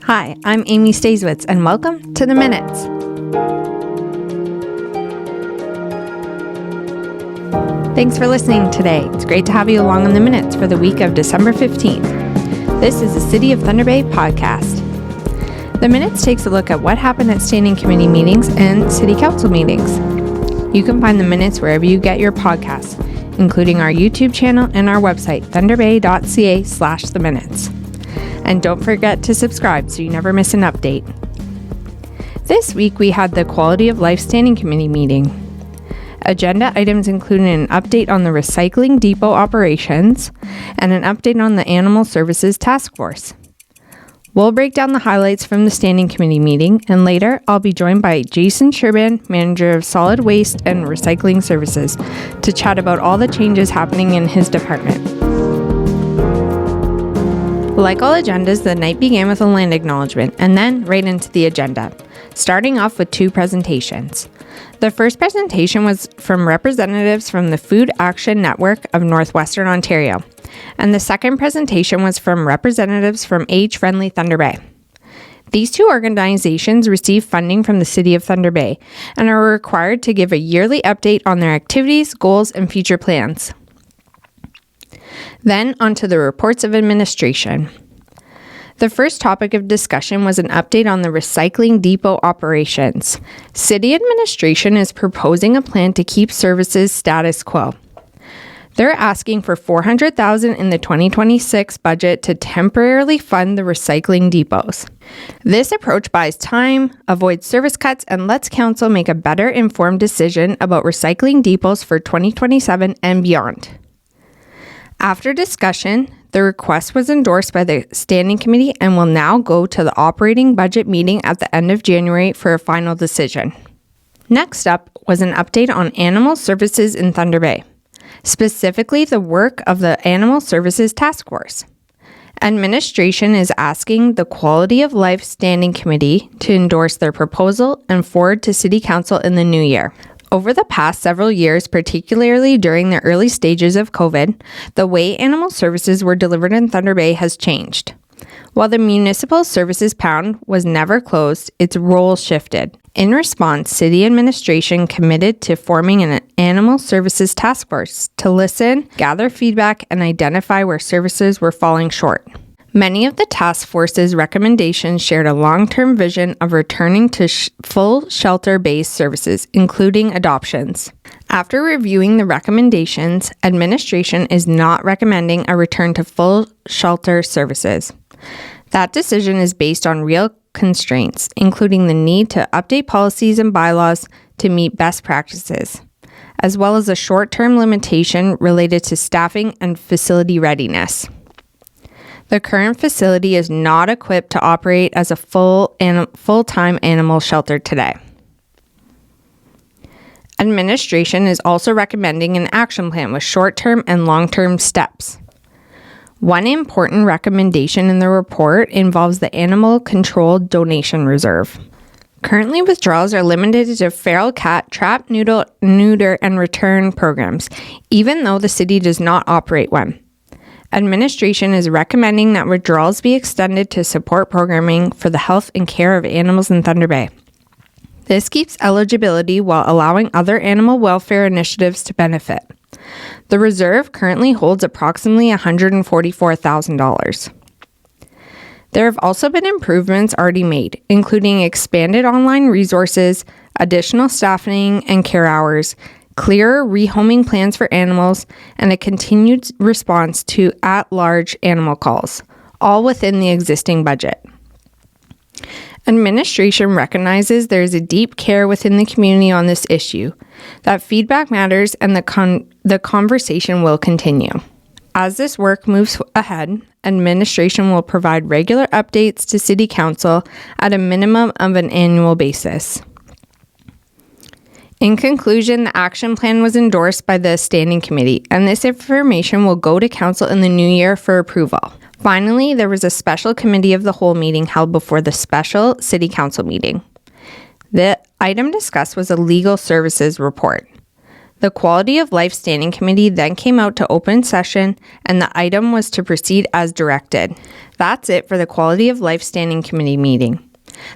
Hi, I'm Amy Stasiewicz, and welcome to The Minutes. Thanks for listening today. It's great to have you along on The Minutes for the week of December 15th. This is the City of Thunder Bay podcast. The Minutes takes a look at what happened at standing committee meetings and city council meetings. You can find The Minutes wherever you get your podcasts, including our YouTube channel and our website, thunderbay.ca/theminutes. And don't forget to subscribe so you never miss an update. This week we had the Quality of Life Standing Committee meeting. Agenda items included an update on the recycling depot operations and an update on the Animal Services Task Force. We'll break down the highlights from the Standing Committee meeting, and later I'll be joined by Jason Sherband, Manager of Solid Waste and Recycling Services, to chat about all the changes happening in his department. Like all agendas, the night began with a land acknowledgement and then right into the agenda, starting off with two presentations. The first presentation was from representatives from the Food Action Network of Northwestern Ontario, and the second presentation was from representatives from Age Friendly Thunder Bay. These two organizations receive funding from the City of Thunder Bay and are required to give a yearly update on their activities, goals, and future plans. Then onto the reports of administration. The first topic of discussion was an update on the recycling depot operations. City administration is proposing a plan to keep services status quo. They're asking for $400,000 in the 2026 budget to temporarily fund the recycling depots. This approach buys time, avoids service cuts, and lets council make a better informed decision about recycling depots for 2027 and beyond. After discussion, the request was endorsed by the Standing Committee and will now go to the operating budget meeting at the end of January for a final decision. Next up was an update on Animal Services in Thunder Bay, specifically the work of the Animal Services Task Force. Administration is asking the Quality of Life Standing Committee to endorse their proposal and forward to City Council in the new year. Over the past several years, particularly during the early stages of COVID, the way animal services were delivered in Thunder Bay has changed. While the municipal services pound was never closed, its role shifted. In response, city administration committed to forming an animal services task force to listen, gather feedback, and identify where services were falling short. Many of the task force's recommendations shared a long-term vision of returning to full shelter-based services, including adoptions. After reviewing the recommendations, administration is not recommending a return to full shelter services. That decision is based on real constraints, including the need to update policies and bylaws to meet best practices, as well as a short-term limitation related to staffing and facility readiness. The current facility is not equipped to operate as a full-time animal shelter today. Administration is also recommending an action plan with short-term and long-term steps. One important recommendation in the report involves the Animal Control Donation Reserve. Currently, withdrawals are limited to feral cat trap, neuter, and return programs, even though the city does not operate one. Administration is recommending that withdrawals be extended to support programming for the health and care of animals in Thunder Bay. This keeps eligibility while allowing other animal welfare initiatives to benefit. The reserve currently holds approximately $144,000. There have also been improvements already made, including expanded online resources, additional staffing and care hours, clearer rehoming plans for animals, and a continued response to at-large animal calls, all within the existing budget. Administration recognizes there is a deep care within the community on this issue, that feedback matters, and the conversation will continue. As this work moves ahead, administration will provide regular updates to City Council at a minimum of an annual basis. In conclusion, the action plan was endorsed by the Standing Committee, and this information will go to Council in the new year for approval. Finally, there was a special committee of the whole meeting held before the special City Council meeting. The item discussed was a legal services report. The Quality of Life Standing Committee then came out to open session, and the item was to proceed as directed. That's it for the Quality of Life Standing Committee meeting.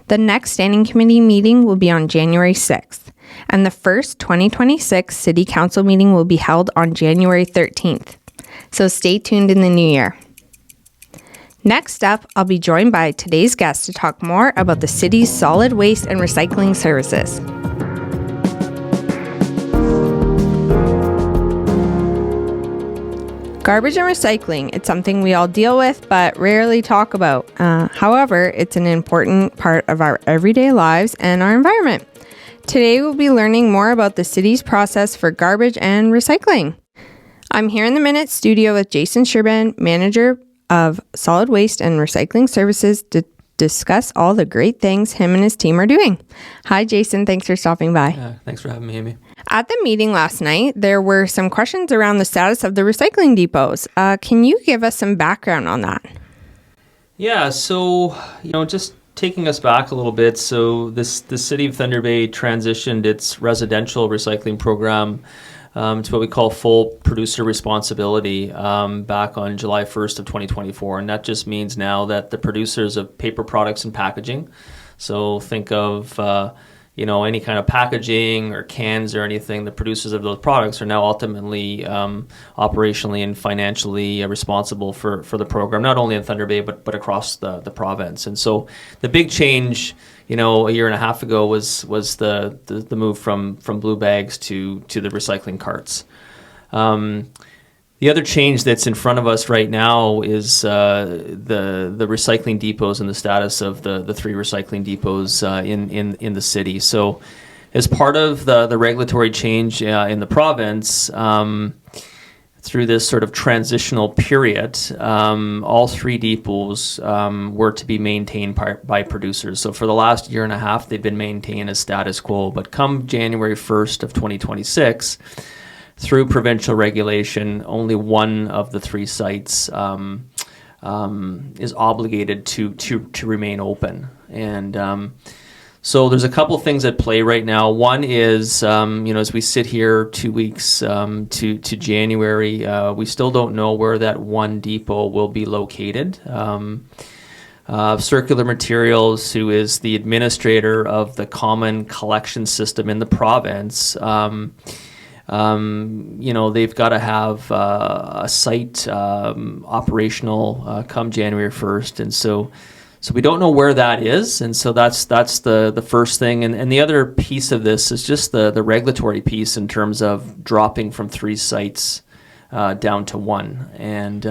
The next Standing Committee meeting will be on January 6th, and the first 2026 City Council meeting will be held on January 13th. So stay tuned in the new year. Next up, I'll be joined by today's guest to talk more about the city's solid waste and recycling services. Garbage and recycling, it's something we all deal with but rarely talk about. However, it's an important part of our everyday lives and our environment. Today, we'll be learning more about the city's process for garbage and recycling. I'm here in the Minute studio with Jason Sherband, manager of Solid Waste and Recycling Services, to discuss all the great things him and his team are doing. Hi, Jason. Thanks for stopping by. Thanks for having me, Amy. At the meeting last night, there were some questions around the status of the recycling depots. Can you give us some background on that? Yeah, so, just taking us back a little bit. So the city of Thunder Bay transitioned its residential recycling program to what we call full producer responsibility back on July 1st of 2024. And that just means now that the producers of paper products and packaging, so think of any kind of packaging or cans or anything, the producers of those products are now ultimately operationally and financially responsible for the program, not only in Thunder Bay, but across the province. And so the big change, a year and a half ago was the move from blue bags to the recycling carts. The other change that's in front of us right now is the recycling depots and the status of the 3 recycling depots in the city. So as part of the regulatory change in the province, through this sort of transitional period, all 3 depots were to be maintained by producers. So for the last year and a half, they've been maintained as status quo. But come January 1st of 2026, through provincial regulation, only one of the 3 sites is obligated to remain open. And so there's a couple of things at play right now. One is, as we sit here 2 weeks to January, we still don't know where that one depot will be located. Circular Materials, who is the administrator of the common collection system in the province, they've got to have a site operational come January 1st. And so we don't know where that is. And so that's the first thing. And the other piece of this is just the regulatory piece in terms of dropping from 3 sites down to 1. And,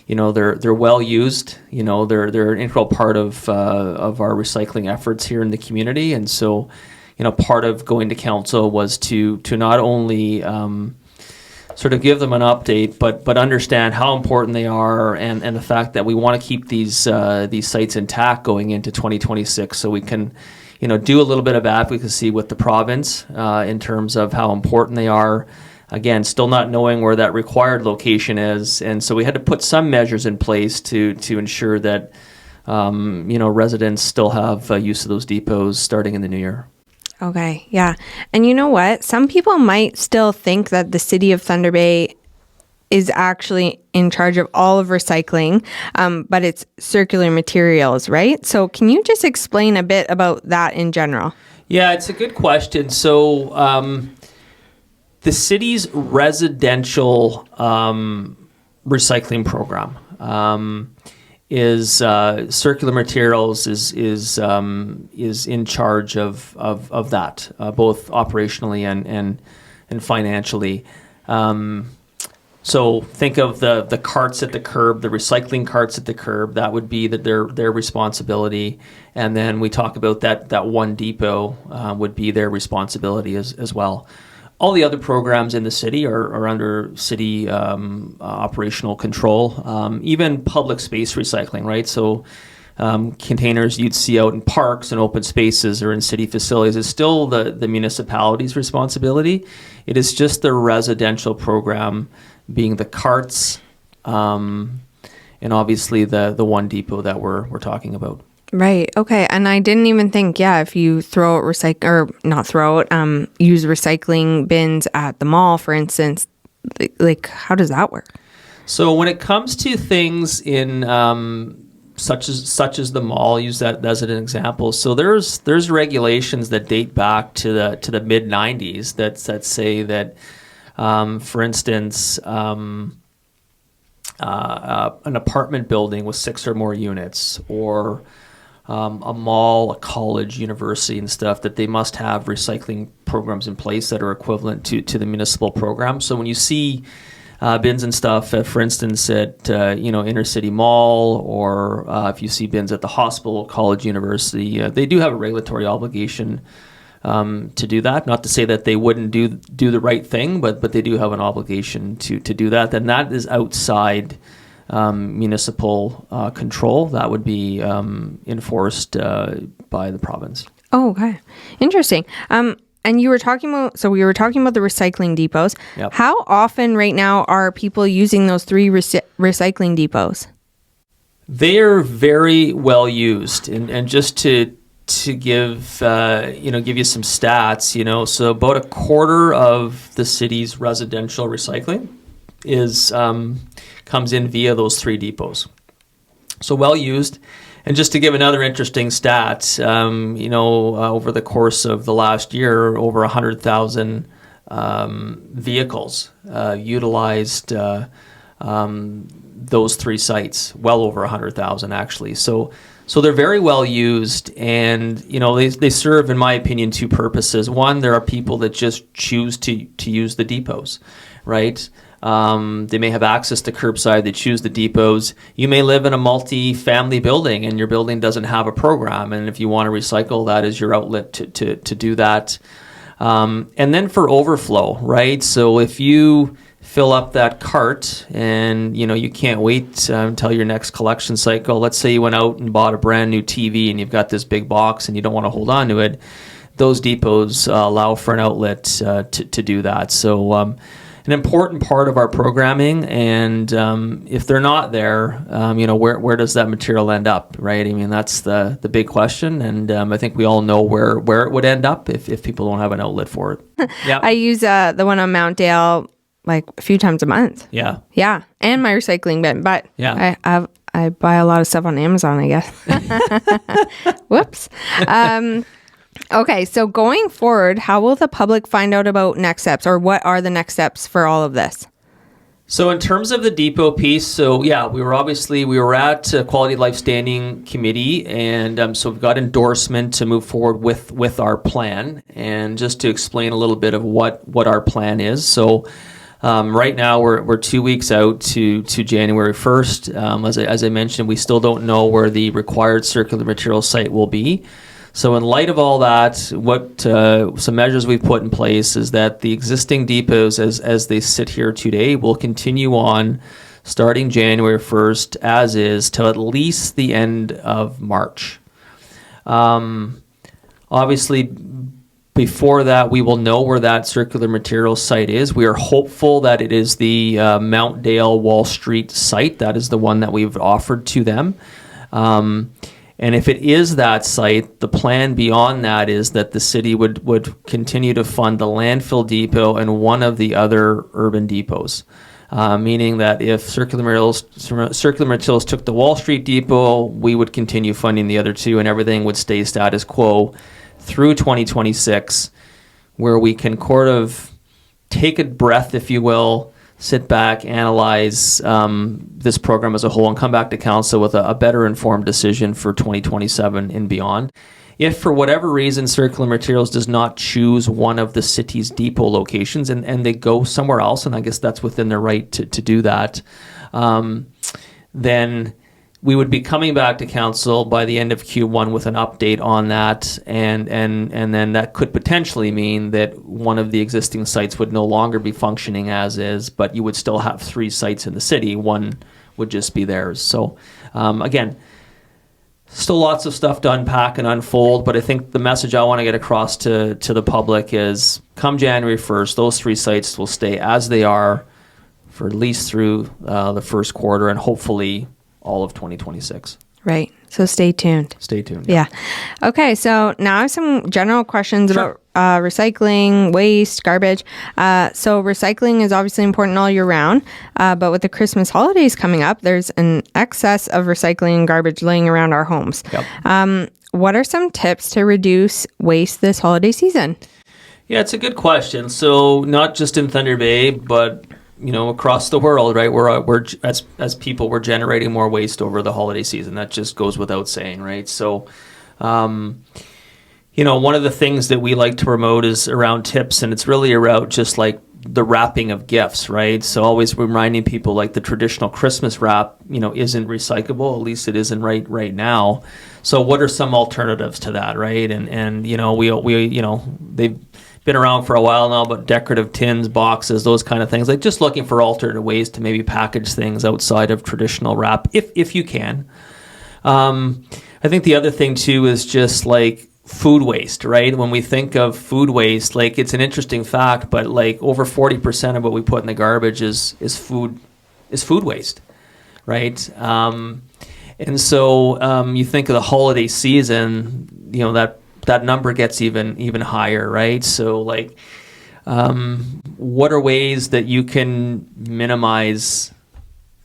they're well used. They're an integral part of our recycling efforts here in the community. And so, part of going to council was to not only sort of give them an update, but understand how important they are and the fact that we want to keep these sites intact going into 2026, so we can, do a little bit of advocacy with the province in terms of how important they are. Again, still not knowing where that required location is, and so we had to put some measures in place to ensure that residents still have use of those depots starting in the new year. Okay, yeah. And you know what? Some people might still think that the city of Thunder Bay is actually in charge of all of recycling, but it's Circular Materials, right? So can you just explain a bit about that in general? Yeah, it's a good question. So the city's residential recycling program is Circular Materials is in charge of that, both operationally and financially. So think of the carts at the curb, the recycling carts at the curb. That would be their responsibility. And then we talk about that one depot would be their responsibility as well. All the other programs in the city are under city operational control, even public space recycling, right? So containers you'd see out in parks and open spaces or in city facilities is still the municipality's responsibility. It is just the residential program being the carts and obviously the one depot that we're talking about. Right. Okay. And I didn't even think, if you use recycling bins at the mall, for instance, like how does that work? So when it comes to things in such as the mall, I'll use that as an example. So there's regulations that date back to the mid '90s that say that, for instance, an apartment building with 6 or more units, or a mall, a college, university, and stuff, that they must have recycling programs in place that are equivalent to the municipal program. So when you see bins and stuff, for instance, at inner city mall, or if you see bins at the hospital, college, university, they do have a regulatory obligation to do that. Not to say that they wouldn't do the right thing, but they do have an obligation to do that. Then that is outside municipal control. That would be enforced by the province. Oh, okay. Interesting. And we were talking about the recycling depots. Yep. How often right now are people using those 3 recycling depots? They are very well used, and just to give you some stats, so about a quarter of the city's residential recycling comes in via those 3 depots. So well used. And just to give another interesting stat, over the course of the last year, over 100,000 vehicles utilized those 3 sites. Well over 100,000 actually. So they're very well used, and they serve, in my opinion, 2 purposes. One, there are people that just choose to use the depots, right? They may have access to curbside. They choose the depots. You may live in a multi-family building, and your building doesn't have a program. And if you want to recycle, that is your outlet to do that. And then for overflow, right? So if you fill up that cart and you can't wait until your next collection cycle. Let's say you went out and bought a brand new TV, and you've got this big box and you don't want to hold on to it. Those depots allow for an outlet to do that. So an important part of our programming, and if they're not there, where does that material end up, right? I mean, that's the big question, and I think we all know where it would end up if people don't have an outlet for it. Yeah, I use the one on Mount Dale like a few times a month. Yeah, and my recycling bin, but yeah, I buy a lot of stuff on Amazon, I guess. Whoops. Okay, so going forward, how will the public find out about next steps, or what are the next steps for all of this? So in terms of the depot piece, we were at Quality of Life Standing Committee, and so we've got endorsement to move forward with our plan. And just to explain a little bit of what our plan is. So right now we're 2 weeks out to January 1st. As I mentioned, we still don't know where the required circular material site will be. So in light of all that, some measures we've put in place is that the existing depots, as they sit here today, will continue on starting January 1st as is till at least the end of March. Obviously, before that, we will know where that circular material site is. We are hopeful that it is the Mount Dale Wall Street site. That is the one that we've offered to them. And if it is that site, the plan beyond that is that the city would continue to fund the landfill depot and one of the other urban depots, meaning that if circular materials took the Wall Street depot, we would continue funding the other 2, and everything would stay status quo through 2026, where we can sort of take a breath, if you will, sit back, analyze this program as a whole, and come back to council with a better informed decision for 2027 and beyond. If for whatever reason Circular Materials does not choose one of the city's depot locations and they go somewhere else, and I guess that's within their right to do that, then we would be coming back to council by the end of Q1 with an update on that, and then that could potentially mean that one of the existing sites would no longer be functioning as is, but you would still have 3 sites in the city. One would just be theirs. So again, still lots of stuff to unpack and unfold, but I think the message I want to get across to the public is come January 1st, those 3 sites will stay as they are for at least through the first quarter, and hopefully all of 2026. Right. So stay tuned. Stay tuned. Yeah. Okay. So now I have some general questions about recycling, waste, garbage. So recycling is obviously important all year round, but with the Christmas holidays coming up, there's an excess of recycling and garbage laying around our homes. Yep. What are some tips to reduce waste this holiday season? Yeah, it's a good question. So not just in Thunder Bay, but across the world, right? We're as people, we're generating more waste over the holiday season. That just goes without saying, right? So, one of the things that we like to promote is around tips, and it's really around just like the wrapping of gifts, right? So always reminding people like the traditional Christmas wrap, isn't recyclable. At least it isn't right now. So what are some alternatives to that, right? And they've been around for a while now, but decorative tins, boxes, those kind of things, like just looking for alternative ways to maybe package things outside of traditional wrap, if you can. I think the other thing too is just like food waste, right? When we think of food waste, like it's an interesting fact, but like over 40% of what we put in the garbage is food waste, right? And so you think of the holiday season, that number gets even higher, right? So like, what are ways that you can minimize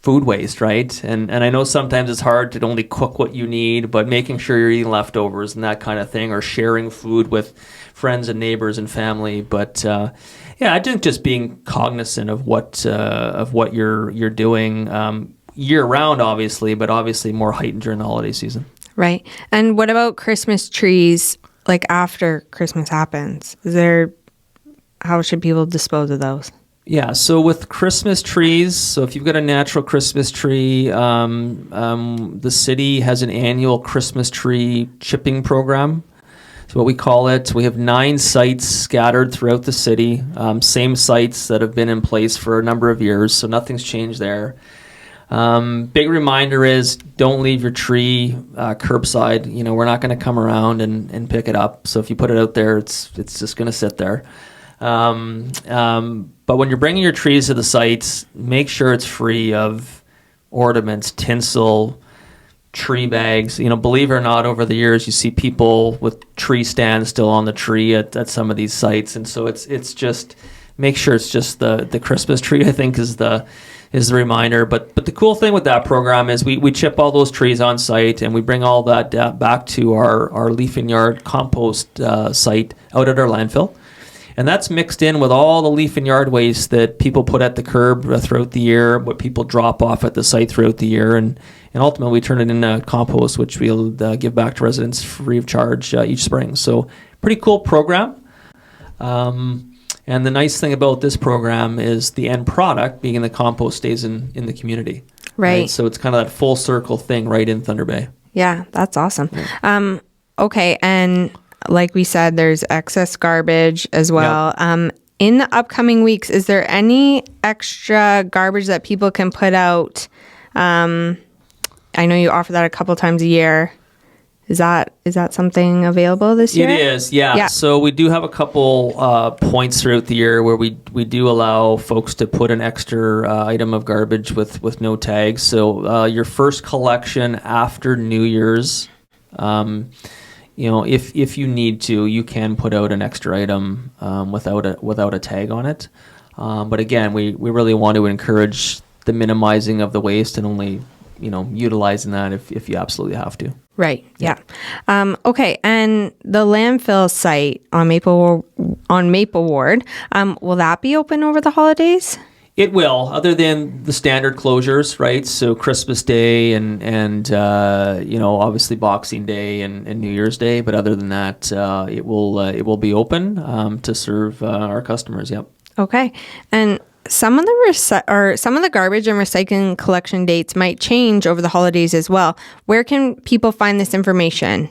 food waste, right? And I know sometimes it's hard to only cook what you need, but making sure you're eating leftovers and that kind of thing, or sharing food with friends and neighbors and family. But I think just being cognizant of what you're doing year round, obviously, but obviously more heightened during the holiday season. Right. And what about Christmas trees? Like after Christmas happens, how should people dispose of those? Yeah, so with Christmas trees, so if you've got a natural Christmas tree, the city has an annual Christmas tree chipping program. That's what we call it. We have 9 sites scattered throughout the city, same sites that have been in place for a number of years, so nothing's changed there. Big reminder is don't leave your tree curbside. We're not going to come around and pick it up. So if you put it out there, it's just going to sit there. But when you're bringing your trees to the sites, make sure it's free of ornaments, tinsel, tree bags. Believe it or not, over the years you see people with tree stands still on the tree at some of these sites, and so it's just make sure it's just the Christmas tree, I think, is the reminder. But the cool thing with that program is we chip all those trees on site, and we bring all that back to our leaf and yard compost site out at our landfill. And that's mixed in with all the leaf and yard waste that people put at the curb throughout the year, what people drop off at the site throughout the year. And ultimately we turn it into compost, which we'll give back to residents free of charge each spring. So pretty cool program. And the nice thing about this program is the end product, being the compost, stays in the community. Right. So it's kind of that full circle thing right in Thunder Bay. Yeah, that's awesome. Yeah. Okay, and like we said, there's excess garbage as well. Yep. In the upcoming weeks, is there any extra garbage that people can put out? I know you offer that a couple times a year. Is that something available this year? It is, yeah. So we do have a couple points throughout the year where we do allow folks to put an extra item of garbage with no tags. So your first collection after New Year's, if you need to, you can put out an extra item without a tag on it. But again, we really want to encourage the minimizing of the waste and only utilizing that if you absolutely have to. Right. Yeah. Okay. And the landfill site on Maple Ward, will that be open over the holidays? It will, other than the standard closures, right? So Christmas Day and obviously Boxing Day and New Year's Day. But other than that, it will be open to serve our customers. Yep. Okay. And some of the garbage and recycling collection dates might change over the holidays as well. Where can people find this information?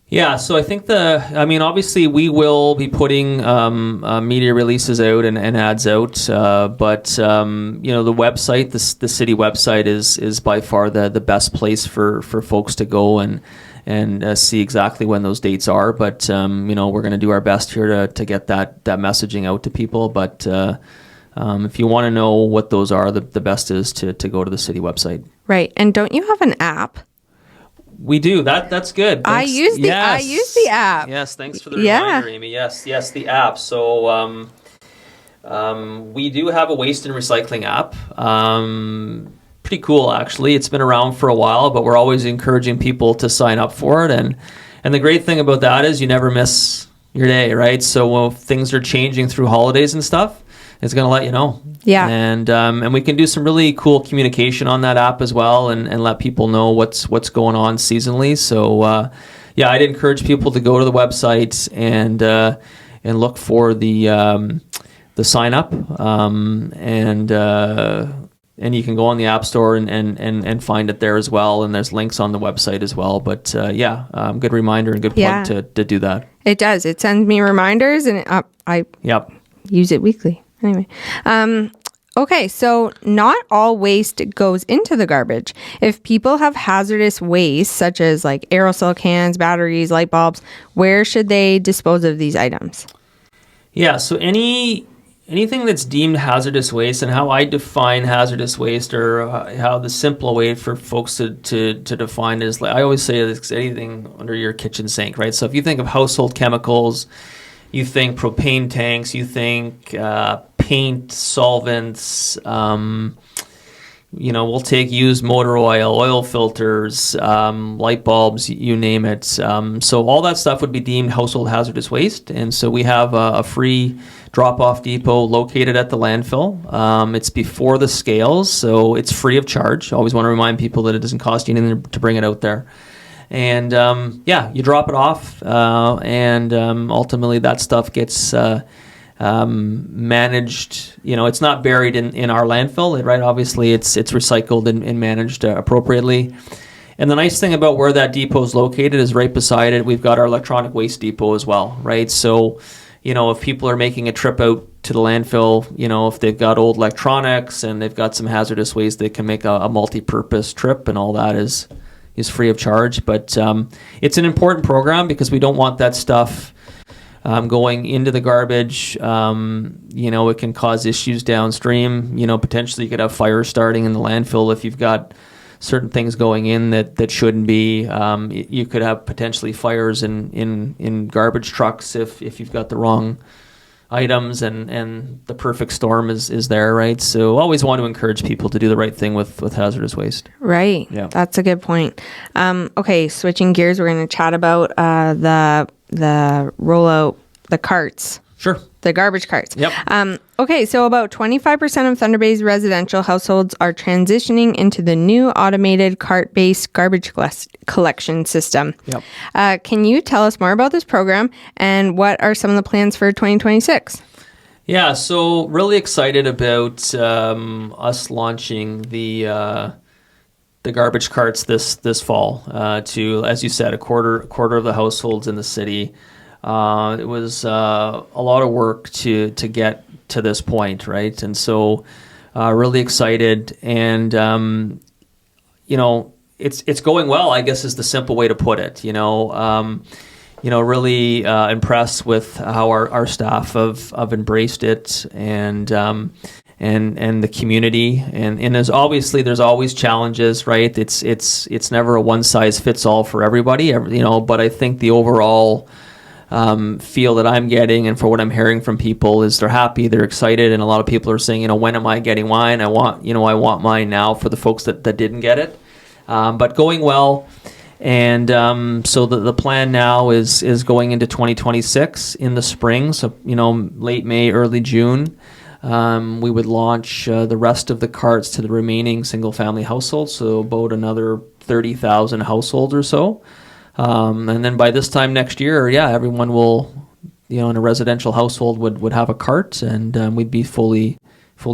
Yeah, so I think obviously we will be putting media releases out and ads out, but the website, the city website is by far the best place for folks to go and see exactly when those dates are. But we're going to do our best here to get that messaging out to people. But if you want to know what those are, the best is to go to the city website. Right, and don't you have an app? We do. That's good. I Thanks. use the app. Yes, thanks for the reminder, Amy. Yes, the app. So we do have a waste and recycling app. Pretty cool, actually. It's been around for a while, but we're always encouraging people to sign up for it. And the great thing about that is you never miss your day, right? So when things are changing through holidays and stuff, it's going to let you know. Yeah. And we can do some really cool communication on that app as well, and let people know what's going on seasonally. So I'd encourage people to go to the website and look for the sign up, and you can go on the App Store and find it there as well. And there's links on the website as well. But good reminder and good plug to do that. It does. It sends me reminders, and I use it weekly. Anyway. Okay, so not all waste goes into the garbage. If people have hazardous waste, such as like aerosol cans, batteries, light bulbs, where should they dispose of these items? Yeah, so anything that's deemed hazardous waste, and how I define hazardous waste, or how the simple way for folks to define is, like I always say, it's anything under your kitchen sink, right? So if you think of household chemicals, you think propane tanks, you think paint, solvents, we'll take used motor oil filters, light bulbs, you name it. So all that stuff would be deemed household hazardous waste. And so we have a free drop-off depot located at the landfill. It's before the scales, so it's free of charge. I always want to remind people that it doesn't cost you anything to bring it out there. And you drop it off, and ultimately that stuff gets managed. It's not buried in our landfill, right? Obviously, it's recycled and managed appropriately. And the nice thing about where that depot is located is right beside it, we've got our electronic waste depot as well, right? So, if people are making a trip out to the landfill, if they've got old electronics and they've got some hazardous waste, they can make a multi-purpose trip, and all that is free of charge. But it's an important program because we don't want that stuff going into the garbage. It can cause issues downstream. Potentially you could have fires starting in the landfill if you've got certain things going in that shouldn't be. You could have potentially fires in garbage trucks if you've got the wrong items and the perfect storm is there, right? So always want to encourage people to do the right thing with hazardous waste. Right. Yeah. That's a good point. Okay, switching gears, we're going to chat about the rollout, the carts. Sure. The garbage carts. Yep. Okay, so about 25% of Thunder Bay's residential households are transitioning into the new automated cart-based garbage collection system. Yep. Can you tell us more about this program, and what are some of the plans for 2026? Yeah, so really excited about us launching the garbage carts this fall to, as you said, a quarter of the households in the city. It was a lot of work to get to this point, right? And so really excited, and it's going well, I guess, is the simple way to put it. Really impressed with how our staff have embraced it, and the community, and there's always challenges, right? It's never a one size fits all for everybody, but I think the overall feel that I'm getting, and for what I'm hearing from people, is they're happy, they're excited, and a lot of people are saying, when am I getting mine? I want mine now, for the folks that didn't get it. But going well, and so the plan now is going into 2026 in the spring. So late May, early June, we would launch the rest of the carts to the remaining single family households. So about another 30,000 households or so. And then by this time next year, everyone will, in a residential household would have a cart, and we'd be fully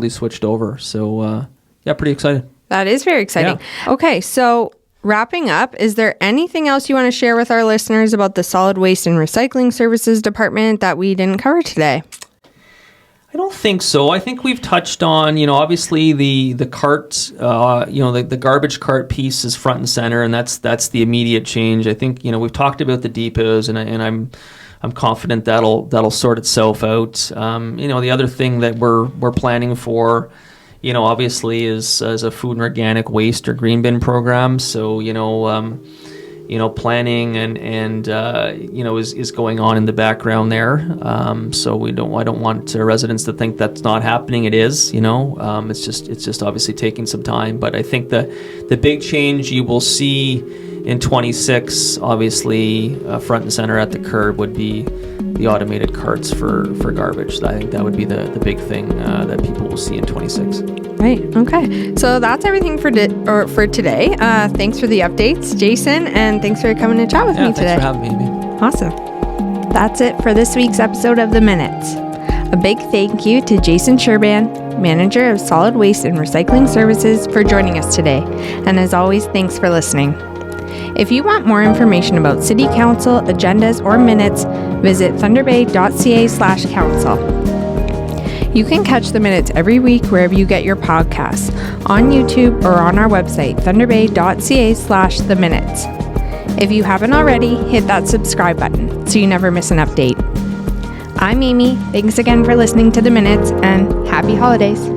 switched over. So, pretty excited. That is very exciting. Yeah. Okay, so wrapping up, is there anything else you want to share with our listeners about the Solid Waste and Recycling Services Department that we didn't cover today? I don't think so. I think we've touched on, obviously the cart, the garbage cart piece is front and center, and that's the immediate change. I think, we've talked about the depots, and I'm confident that'll sort itself out. The other thing that we're planning for, obviously is a food and organic waste or green bin program. So, planning and is going on in the background there. So I don't want residents to think that's not happening. It is, it's just obviously taking some time. But I think the big change you will see in 26, obviously front and center at the curb, would be the automated carts for garbage. I think that would be the big thing that people will see in 26. Right. Okay. So that's everything for today. Thanks for the updates, Jason, and thanks for coming to chat with me today. Thanks for having me, Amy. Awesome. That's it for this week's episode of The Minutes. A big thank you to Jason Sherband, Manager of Solid Waste and Recycling Services, for joining us today. And as always, thanks for listening. If you want more information about City Council, agendas, or minutes, visit thunderbay.ca/council. You can catch the minutes every week wherever you get your podcasts, on YouTube or on our website, thunderbay.ca/theminutes. If you haven't already, hit that subscribe button so you never miss an update. I'm Amy. Thanks again for listening to The Minutes, and happy holidays.